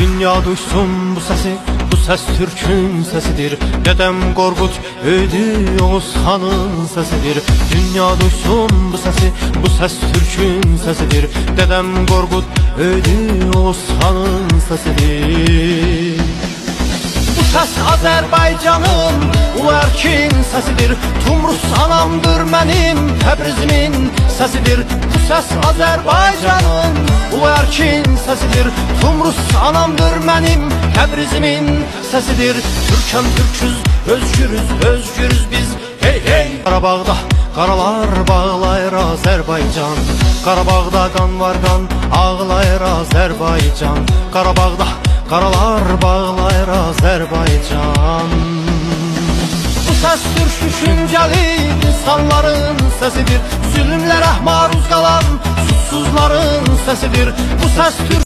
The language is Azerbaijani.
Dünya duysun bu sesi, bu ses Türk'ün sesidir. Dedem Korkut öldü, Oğuz Han'ın sesidir. Dünya duysun bu sesi, bu ses Türk'ün sesidir. Dedem Korkut öldü, Oğuz Han'ın sesidir. Bu ses Azerbaycan'ın ulu erkin sesidir. Tumrus anamdır mənim, Təbrizimin sesidir. Bu ses Azerbaycan'ın ulu erkin sesidir. Tumrus anamdır mənim, Təbrizimin sesidir. Türkəm Türküz, özgürüz, özgürüz biz, hey hey. Qarabağda qaralar bağlayır Azerbaycan. Qarabağda qan var qan, ağlayır Azerbaycan. Qarabağda qaralar bağlayır Azerbaycan. Bu ses Türk düşünceli insanların sesidir. Zulümlərə maruz qalan suçsuzların sesidir. Bu ses Türk